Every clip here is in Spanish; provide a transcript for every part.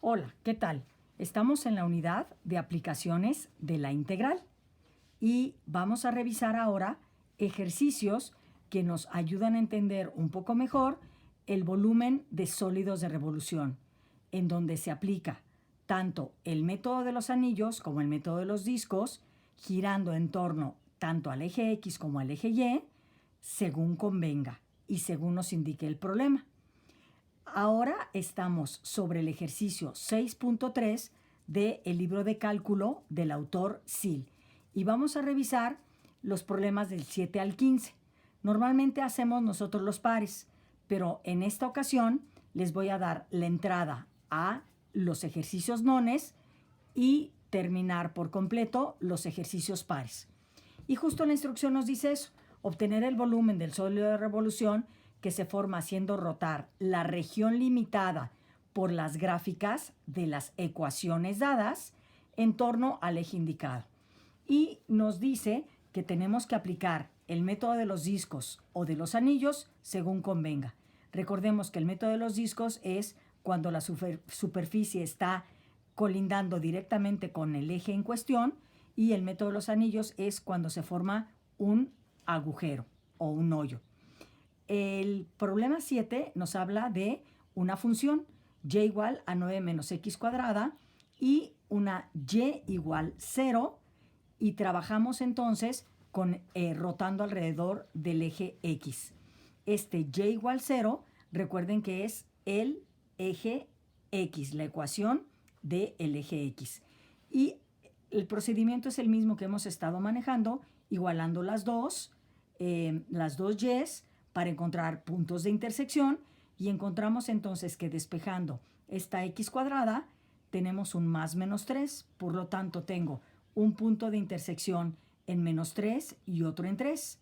Hola, ¿qué tal? Estamos en la unidad de aplicaciones de la integral y vamos a revisar ahora ejercicios que nos ayudan a entender un poco mejor el volumen de sólidos de revolución, en donde se aplica tanto el método de los anillos como el método de los discos, girando en torno tanto al eje X como al eje Y, según convenga y según nos indique el problema. Ahora estamos sobre el ejercicio 6.3 del libro de cálculo del autor Sil y vamos a revisar los problemas del 7 al 15. Normalmente hacemos nosotros los pares, pero en esta ocasión les voy a dar la entrada a los ejercicios nones y terminar por completo los ejercicios pares. Y justo la instrucción nos dice eso, obtener el volumen del sólido de revolución que se forma haciendo rotar la región limitada por las gráficas de las ecuaciones dadas en torno al eje indicado. Y nos dice que tenemos que aplicar el método de los discos o de los anillos según convenga. Recordemos que el método de los discos es cuando la superficie está colindando directamente con el eje en cuestión, y el método de los anillos es cuando se forma un agujero o un hoyo. El problema 7 nos habla de una función y igual a 9 menos x cuadrada y una y igual 0, y trabajamos entonces con rotando alrededor del eje X. Este y igual 0, recuerden que es el eje X, la ecuación del eje X. Y el procedimiento es el mismo que hemos estado manejando, igualando las dos y's para encontrar puntos de intersección, y encontramos entonces que despejando esta x cuadrada tenemos un más menos 3, por lo tanto tengo un punto de intersección en menos 3 y otro en 3.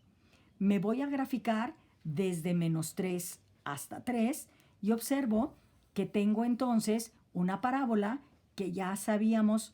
Me voy a graficar desde menos 3 hasta 3 y observo que tengo entonces una parábola que ya sabíamos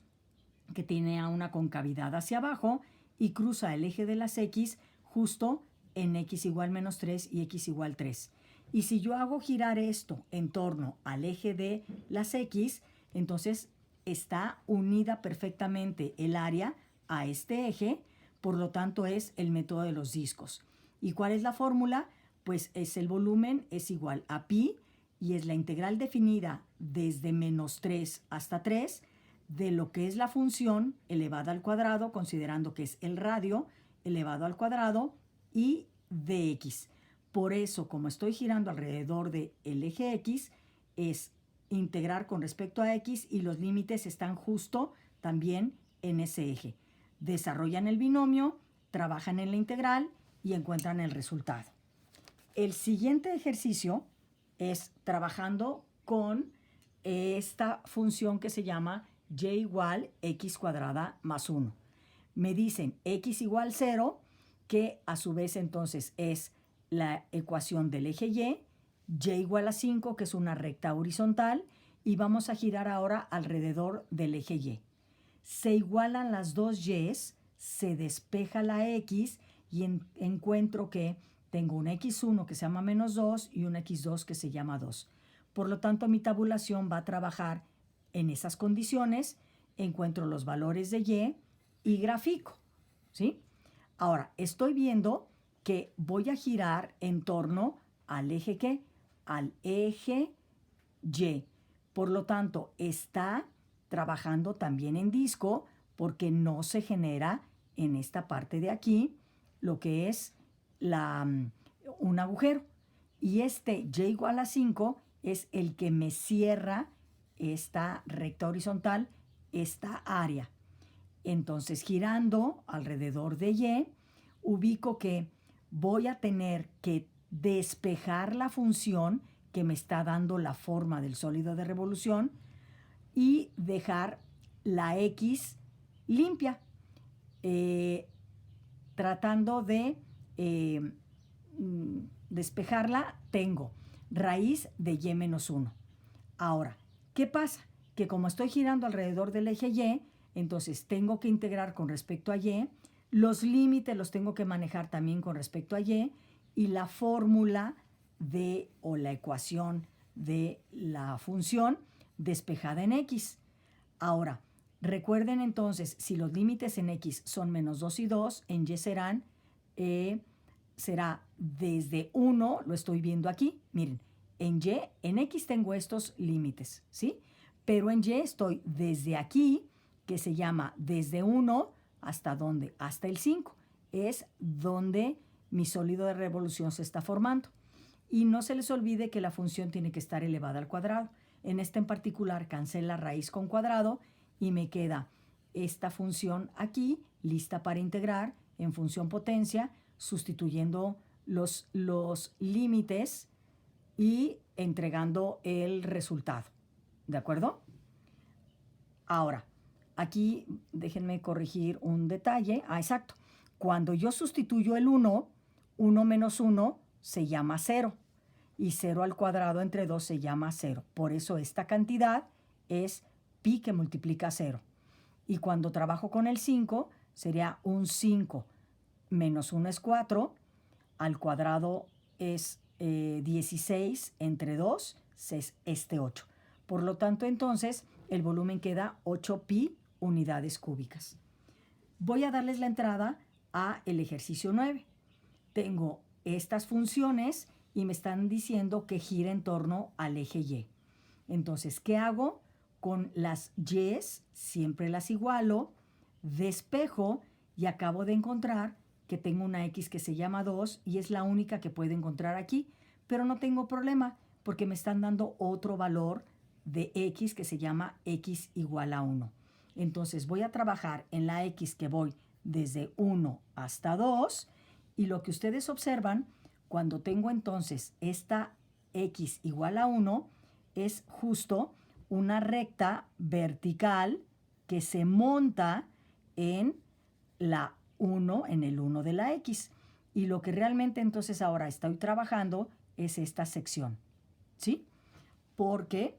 que tiene una concavidad hacia abajo y cruza el eje de las x justo en x igual menos 3 y x igual 3. Y si yo hago girar esto en torno al eje de las x, entonces está unida perfectamente el área a este eje, por lo tanto es el método de los discos. ¿Y cuál es la fórmula? Pues es el volumen es igual a pi, y es la integral definida desde menos 3 hasta 3 de lo que es la función elevada al cuadrado, considerando que es el radio elevado al cuadrado, y de x. Por eso, como estoy girando alrededor del eje x, es integrar con respecto a x y los límites están justo también en ese eje. Desarrollan el binomio, trabajan en la integral y encuentran el resultado. El siguiente ejercicio es trabajando con esta función que se llama y igual x cuadrada más 1. Me dicen x igual 0, que a su vez entonces es la ecuación del eje y igual a 5, que es una recta horizontal, y vamos a girar ahora alrededor del eje y. Se igualan las dos y's, se despeja la x y encuentro que tengo una x1 que se llama menos 2 y una x2 que se llama 2. Por lo tanto, mi tabulación va a trabajar en esas condiciones, encuentro los valores de y grafico, ¿sí? Ahora, estoy viendo que voy a girar en torno al eje ¿qué? Al eje Y. Por lo tanto, está trabajando también en disco porque no se genera en esta parte de aquí lo que es un agujero. Y este y igual a 5 es el que me cierra esta recta horizontal, esta área. Entonces, girando alrededor de y, ubico que voy a tener que despejar la función que me está dando la forma del sólido de revolución y dejar la x limpia, tratando de despejarla. Tengo raíz de y menos 1. Ahora, ¿qué pasa? Que como estoy girando alrededor del eje y, entonces tengo que integrar con respecto a y, los límites los tengo que manejar también con respecto a y la fórmula de o la ecuación de la función despejada en X. Ahora, recuerden entonces, si los límites en X son menos 2 y 2, en Y será desde 1, lo estoy viendo aquí, miren, en X tengo estos límites, ¿sí? Pero en Y estoy desde aquí, que se llama desde 1, ¿hasta dónde? Hasta el 5. Es donde mi sólido de revolución se está formando. Y no se les olvide que la función tiene que estar elevada al cuadrado. En este en particular cancela raíz con cuadrado y me queda esta función aquí, lista para integrar en función potencia, sustituyendo los límites y entregando el resultado. ¿De acuerdo? Ahora, aquí déjenme corregir un detalle. Exacto. Cuando yo sustituyo el 1, 1 menos 1 se llama 0. Y 0 al cuadrado entre 2 se llama 0. Por eso esta cantidad es pi que multiplica 0. Y cuando trabajo con el 5, sería un 5 menos 1 es 4, al cuadrado es 16 entre 2 es 8. Por lo tanto, entonces, el volumen queda 8 pi unidades cúbicas. Voy a darles la entrada a el ejercicio 9. Tengo estas funciones y me están diciendo que gira en torno al eje Y. Entonces, ¿qué hago? Con las Y's, siempre las igualo, despejo y acabo de encontrar que tengo una X que se llama 2 y es la única que puedo encontrar aquí, pero no tengo problema porque me están dando otro valor de X que se llama X igual a 1. Entonces voy a trabajar en la X que voy desde 1 hasta 2 y lo que ustedes observan cuando tengo entonces esta X igual a 1 es justo una recta vertical que se monta en la 1, en el 1 de la X. Y lo que realmente entonces ahora estoy trabajando es esta sección, ¿sí? Porque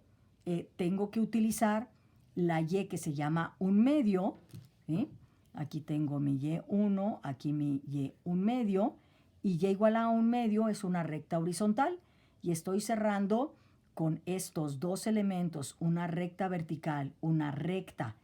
tengo que utilizar la Y que se llama un medio, ¿sí? Aquí tengo mi Y1, aquí mi Y1 medio, y Y igual a 1 medio es una recta horizontal, y estoy cerrando con estos dos elementos, una recta vertical, una recta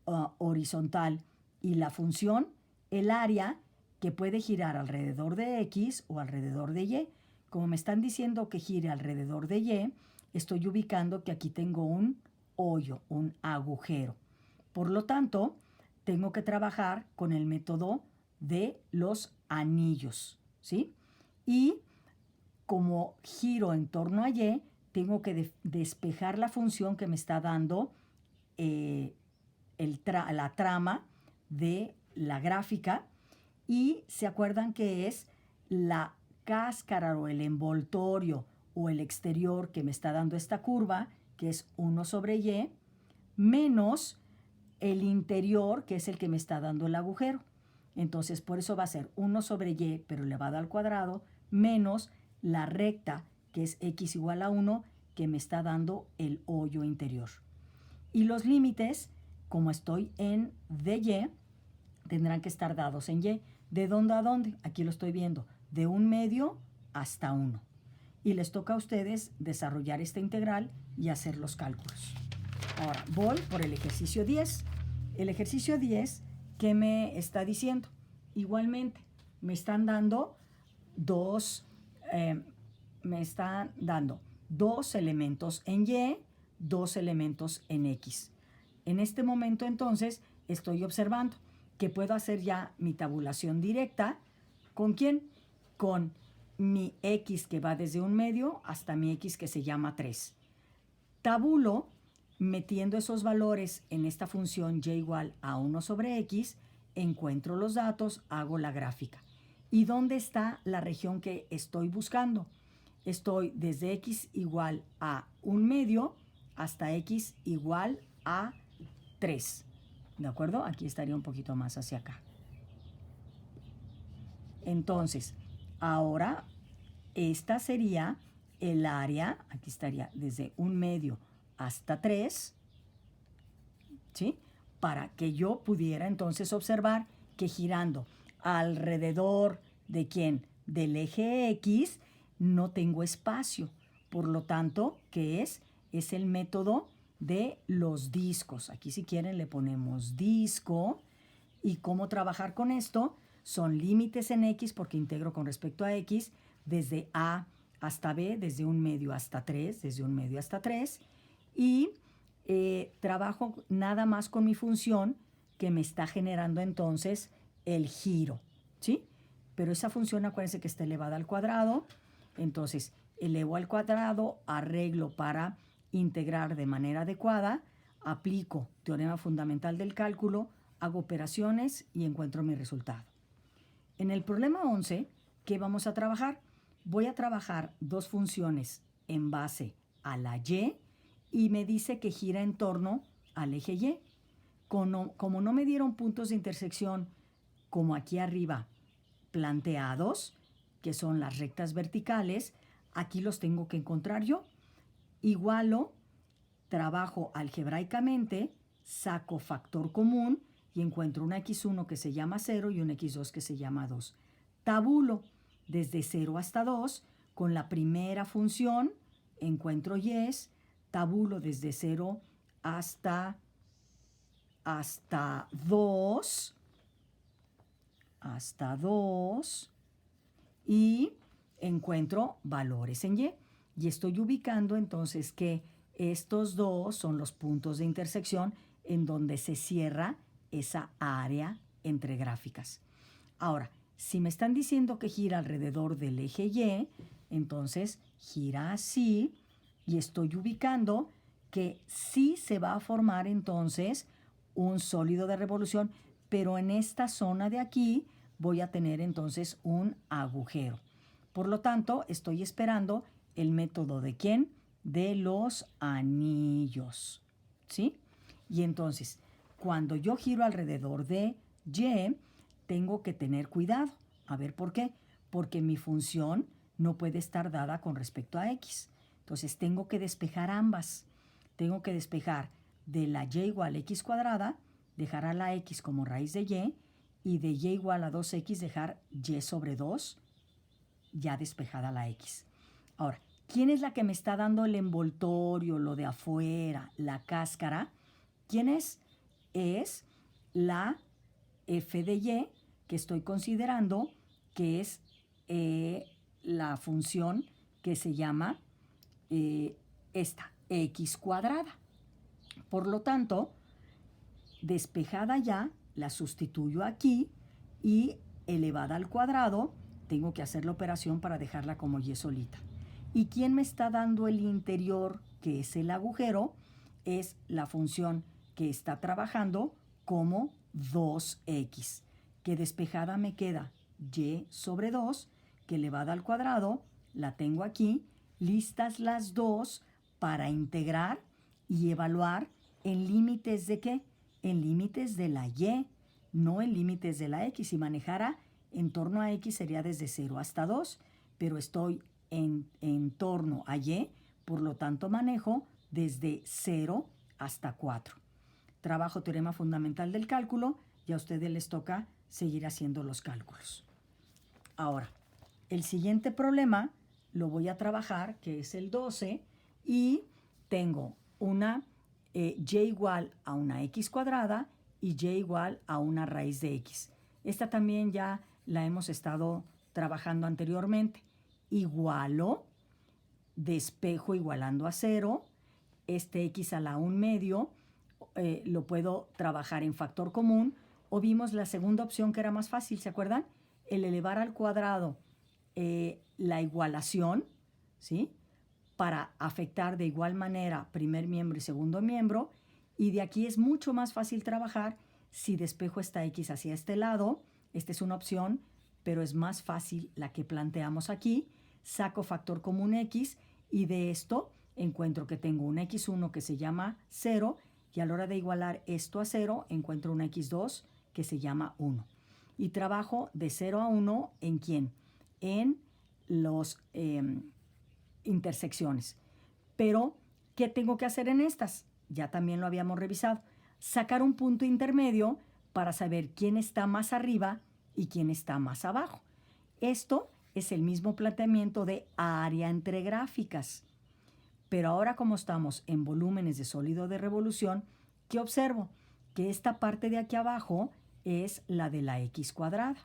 horizontal, y la función, el área que puede girar alrededor de X o alrededor de Y. Como me están diciendo que gire alrededor de Y, estoy ubicando que aquí tengo un hoyo, un agujero. Por lo tanto, tengo que trabajar con el método de los anillos, ¿sí? Y como giro en torno a Y, tengo que despejar la función que me está dando la trama de la gráfica, y se acuerdan que es la cáscara o el envoltorio o el exterior que me está dando esta curva, que es 1 sobre Y, menos el interior, que es el que me está dando el agujero. Entonces, por eso va a ser 1 sobre Y, pero elevado al cuadrado, menos la recta, que es X igual a 1, que me está dando el hoyo interior. Y los límites, como estoy en DY, tendrán que estar dados en Y. ¿De dónde a dónde? Aquí lo estoy viendo. De 1 medio hasta 1. Y les toca a ustedes desarrollar esta integral y hacer los cálculos. Ahora, voy por el ejercicio 10. El ejercicio 10, ¿qué me está diciendo? Igualmente, me están dando dos elementos en Y, dos elementos en X. En este momento, entonces, estoy observando que puedo hacer ya mi tabulación directa. ¿Con quién? Con mi X que va desde 1 medio hasta mi X que se llama 3. Tabulo metiendo esos valores en esta función Y igual a 1 sobre X, encuentro los datos, hago la gráfica. ¿Y dónde está la región que estoy buscando? Estoy desde X igual a 1 medio hasta X igual a 3. ¿De acuerdo? Aquí estaría un poquito más hacia acá. Entonces, ahora, esta sería el área, aquí estaría desde 1 medio hasta 3, ¿sí? Para que yo pudiera entonces observar que girando alrededor de ¿quién? Del eje X, no tengo espacio. Por lo tanto, ¿qué es? Es el método de los discos. Aquí si quieren le ponemos disco. ¿Y cómo trabajar con esto? Son límites en X porque integro con respecto a X desde A hasta B, desde un medio hasta 3, desde un medio hasta 3. Y trabajo nada más con mi función que me está generando entonces el giro, ¿sí? Pero esa función, acuérdense que está elevada al cuadrado. Entonces, elevo al cuadrado, arreglo para integrar de manera adecuada, aplico teorema fundamental del cálculo, hago operaciones y encuentro mi resultado. En el problema 11, ¿qué vamos a trabajar? Voy a trabajar dos funciones en base a la y me dice que gira en torno al eje Y. Como no me dieron puntos de intersección como aquí arriba planteados, que son las rectas verticales, aquí los tengo que encontrar yo. Igualo, trabajo algebraicamente, saco factor común y encuentro una x1 que se llama 0 y un x2 que se llama 2. Tabulo desde 0 hasta 2, con la primera función encuentro y, tabulo desde 0 hasta 2, y encuentro valores en Y. Y estoy ubicando entonces que estos dos son los puntos de intersección en donde se cierra esa área entre gráficas. Ahora, si me están diciendo que gira alrededor del eje Y, entonces gira así y estoy ubicando que sí se va a formar entonces un sólido de revolución, pero en esta zona de aquí voy a tener entonces un agujero. Por lo tanto, estoy esperando el método de ¿quién? De los anillos, ¿sí? Y entonces, cuando yo giro alrededor de Y, tengo que tener cuidado. A ver, ¿por qué? Porque mi función no puede estar dada con respecto a X. Entonces, tengo que despejar ambas. Tengo que despejar de la Y igual a X cuadrada, dejar a la X como raíz de Y de Y igual a 2X dejar Y sobre 2, ya despejada la X. Ahora, ¿quién es la que me está dando el envoltorio, lo de afuera, la cáscara? ¿Quién es? Es la f de Y, que estoy considerando que es la función que se llama esta, x cuadrada. Por lo tanto, despejada ya, la sustituyo aquí y elevada al cuadrado, tengo que hacer la operación para dejarla como Y solita. ¿Y quién me está dando el interior, que es el agujero? Es la función que está trabajando como 2x, que despejada me queda Y sobre 2, que elevada al cuadrado, la tengo aquí, listas las dos para integrar y evaluar en límites de ¿qué? En límites de la Y, no en límites de la X. Si manejara en torno a X sería desde 0 hasta 2, pero estoy en torno a Y, por lo tanto manejo desde 0 hasta 4. Trabajo teorema fundamental del cálculo y a ustedes les toca seguir haciendo los cálculos. Ahora, el siguiente problema lo voy a trabajar, que es el 12, y tengo una Y igual a una X cuadrada y Y igual a una raíz de X. Esta también ya la hemos estado trabajando anteriormente. Igualo, despejo igualando a 0, este X a la 1 medio, lo puedo trabajar en factor común, o vimos la segunda opción que era más fácil, ¿se acuerdan? El elevar al cuadrado la igualación, ¿sí? Para afectar de igual manera primer miembro y segundo miembro, y de aquí es mucho más fácil trabajar si despejo esta X hacia este lado. Esta es una opción, pero es más fácil la que planteamos aquí. Saco factor común X y de esto encuentro que tengo un X1 que se llama 0 y a la hora de igualar esto a 0 encuentro un X2 que se llama 1. Y trabajo de 0 a 1 ¿en quién? En los intersecciones. Pero, ¿qué tengo que hacer en estas? Ya también lo habíamos revisado. Sacar un punto intermedio para saber quién está más arriba y quién está más abajo. Esto es el mismo planteamiento de área entre gráficas. Pero ahora como estamos en volúmenes de sólido de revolución, ¿qué observo? Que esta parte de aquí abajo es la de la x cuadrada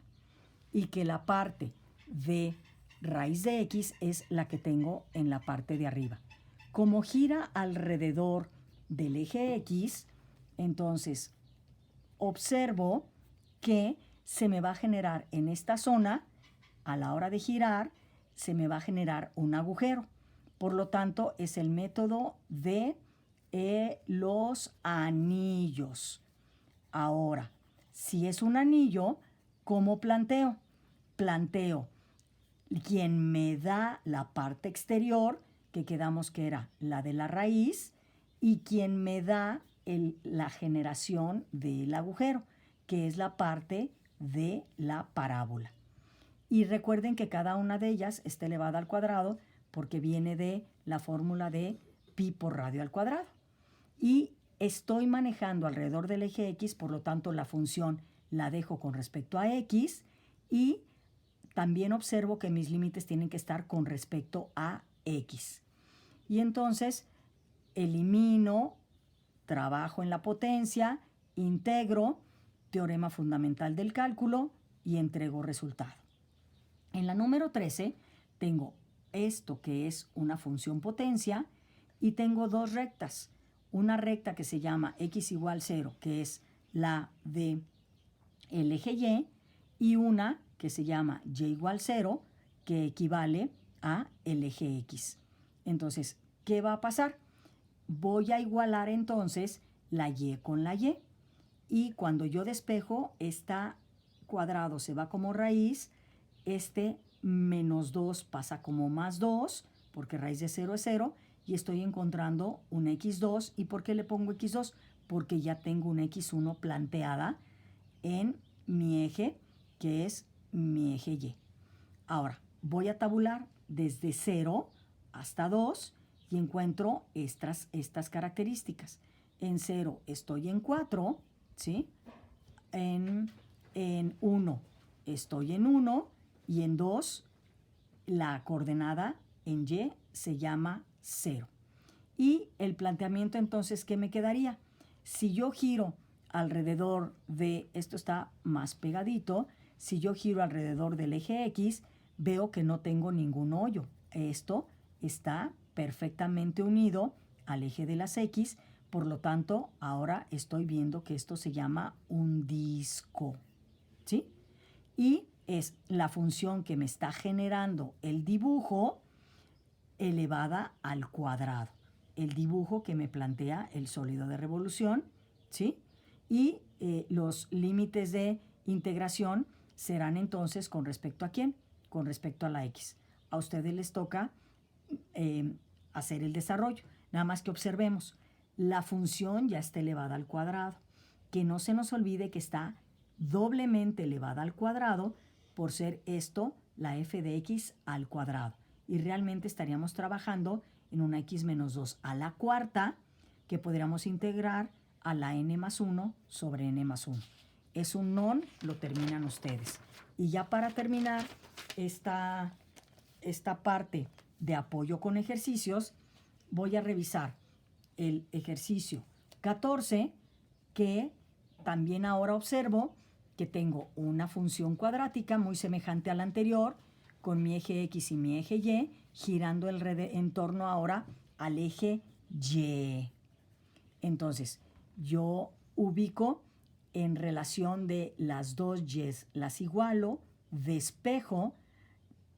y que la parte de raíz de x es la que tengo en la parte de arriba. Como gira alrededor del eje x, entonces observo que se me va a generar en esta zona, a la hora de girar, se me va a generar un agujero. Por lo tanto, es el método de los anillos. Ahora, si es un anillo, ¿cómo planteo? Planteo quien me da la parte exterior, que quedamos que era la de la raíz, y quien me da la generación del agujero, que es la parte de la parábola. Y recuerden que cada una de ellas está elevada al cuadrado porque viene de la fórmula de pi por radio al cuadrado. Y estoy manejando alrededor del eje x, por lo tanto la función la dejo con respecto a x y también observo que mis límites tienen que estar con respecto a x. Y entonces elimino, trabajo en la potencia, integro, teorema fundamental del cálculo y entrego resultado. En la número 13 tengo esto que es una función potencia y tengo dos rectas. Una recta que se llama x igual 0, que es la de el eje y una que se llama y igual 0, que equivale a el eje x. Entonces, ¿qué va a pasar? Voy a igualar entonces la y con la y. Y cuando yo despejo, esta cuadrado se va como raíz, este menos 2 pasa como más 2, porque raíz de 0 es 0, y estoy encontrando un x2. ¿Y por qué le pongo x2? Porque ya tengo un x1 planteada en mi eje, que es mi eje y. Ahora, voy a tabular desde 0 hasta 2 y encuentro estas características. En 0 estoy en 4, ¿sí? En 1 estoy en 1 y en 2 la coordenada en y se llama 0. Y el planteamiento entonces, ¿qué me quedaría? Si yo giro alrededor de, esto está más pegadito, si yo giro alrededor del eje x, veo que no tengo ningún hoyo. Esto está perfectamente unido al eje de las x, por lo tanto, ahora estoy viendo que esto se llama un disco, ¿sí? Y es la función que me está generando el dibujo elevada al cuadrado. El dibujo que me plantea el sólido de revolución, ¿sí? Y los límites de integración serán entonces con respecto a quién? Con respecto a la x. A ustedes les toca hacer el desarrollo. Nada más que observemos, la función ya está elevada al cuadrado. Que no se nos olvide que está doblemente elevada al cuadrado por ser esto la f de x al cuadrado. Y realmente estaríamos trabajando en una x menos 2 a la cuarta que podríamos integrar a la n más 1 sobre n más 1. Es un non, lo terminan ustedes. Y ya para terminar esta parte de apoyo con ejercicios, voy a revisar el ejercicio 14, que también ahora observo que tengo una función cuadrática muy semejante a la anterior, con mi eje x y mi eje y, girando en torno ahora al eje y. Entonces, yo ubico en relación de las dos y's, las igualo, despejo,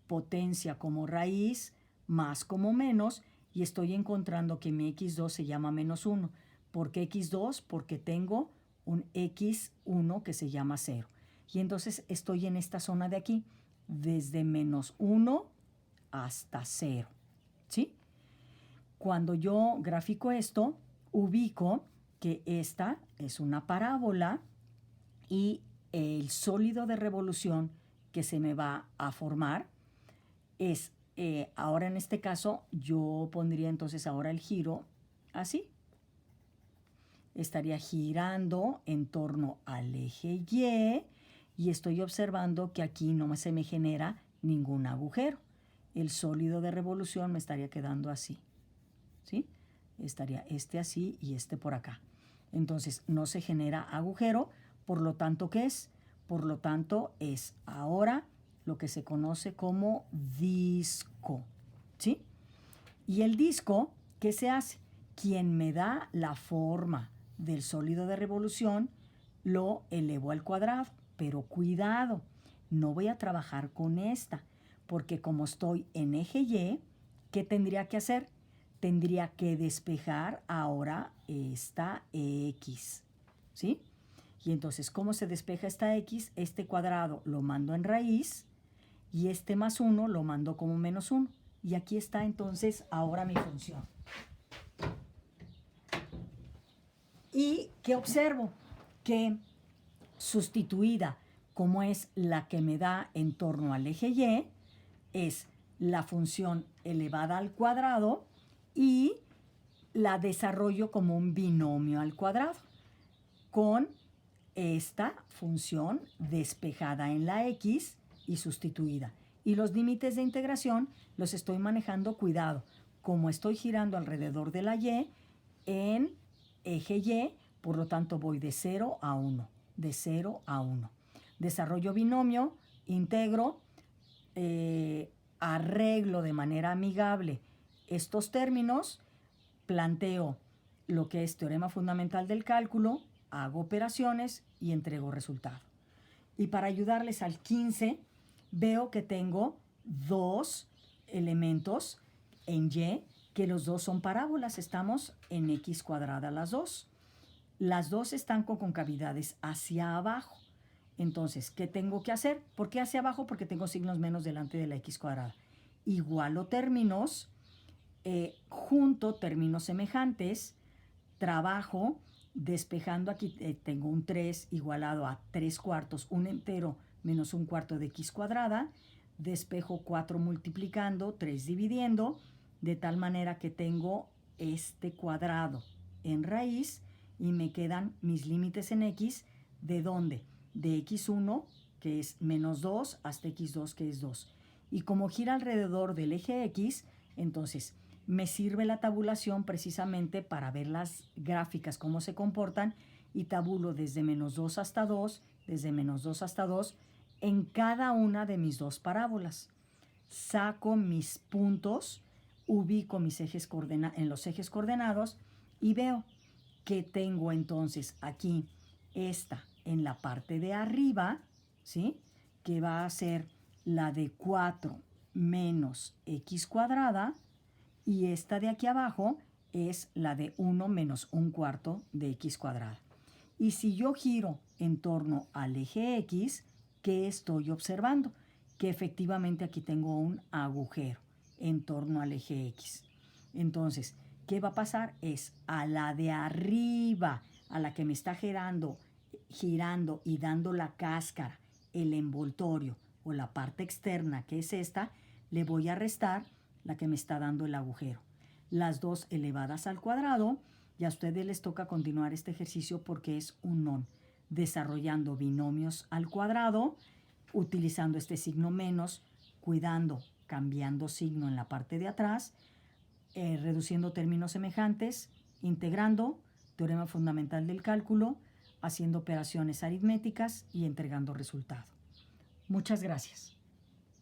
potencia como raíz, más como menos, y estoy encontrando que mi x2 se llama menos 1. ¿Por qué x2? Porque tengo un x1 que se llama 0. Y entonces estoy en esta zona de aquí, desde menos 1 hasta 0. ¿Sí? Cuando yo grafico esto, ubico que esta es una parábola y el sólido de revolución que se me va a formar es, ahora en este caso, yo pondría entonces ahora el giro así. Estaría girando en torno al eje y estoy observando que aquí no se me genera ningún agujero. El sólido de revolución me estaría quedando así, ¿sí? Estaría este así y este por acá. Entonces no se genera agujero, por lo tanto, ¿qué es? Por lo tanto, es ahora lo que se conoce como disco, ¿sí? Y el disco, ¿qué se hace? Quien me da la forma del sólido de revolución, lo elevo al cuadrado. Pero cuidado, no voy a trabajar con esta, porque como estoy en eje Y, ¿qué tendría que hacer? Tendría que despejar ahora esta X, ¿sí? Y entonces, ¿cómo se despeja esta X? Este cuadrado lo mando en raíz y este más 1 lo mando como menos 1. Y aquí está entonces ahora mi función. ¿Y qué observo? Que sustituida como es la que me da en torno al eje Y, es la función elevada al cuadrado y la desarrollo como un binomio al cuadrado con esta función despejada en la X y sustituida. Y los límites de integración los estoy manejando, cuidado, como estoy girando alrededor de la Y en eje Y, por lo tanto voy de 0 a 1, de 0 a 1. Desarrollo binomio, integro, arreglo de manera amigable estos términos, planteo lo que es teorema fundamental del cálculo, hago operaciones y entrego resultado. Y para ayudarles al 15, veo que tengo dos elementos en Y, que los dos son parábolas. Estamos en X cuadrada las dos. Las dos están con concavidades hacia abajo. Entonces, ¿qué tengo que hacer? ¿Por qué hacia abajo? Porque tengo signos menos delante de la X cuadrada. Igualo términos, junto términos semejantes, trabajo despejando aquí, tengo un 3 igualado a 3 cuartos, un entero menos un cuarto de X cuadrada, despejo 4 multiplicando, 3 dividiendo, de tal manera que tengo este cuadrado en raíz y me quedan mis límites en X, ¿de dónde? De X1, que es menos 2, hasta X2, que es 2. Y como gira alrededor del eje X, entonces me sirve la tabulación precisamente para ver las gráficas, cómo se comportan, y tabulo desde menos 2 hasta 2, desde menos 2 hasta 2, en cada una de mis dos parábolas. Saco mis puntos, ubico mis ejes en los ejes coordenados y veo que tengo entonces aquí esta en la parte de arriba, ¿sí? Que va a ser la de 4 menos X cuadrada, y esta de aquí abajo es la de 1 menos un cuarto de X cuadrada. Y si yo giro en torno al eje X, ¿qué estoy observando? Que efectivamente aquí tengo un agujero en torno al eje X. Entonces, ¿qué va a pasar? Es a la de arriba, a la que me está girando y dando la cáscara, el envoltorio o la parte externa, que es esta, le voy a restar la que me está dando el agujero. Las dos elevadas al cuadrado, y a ustedes les toca continuar este ejercicio porque es un non, desarrollando binomios al cuadrado, utilizando este signo menos, cuidando, cambiando signo en la parte de atrás, reduciendo términos semejantes, integrando, teorema fundamental del cálculo, haciendo operaciones aritméticas y entregando resultado. Muchas gracias.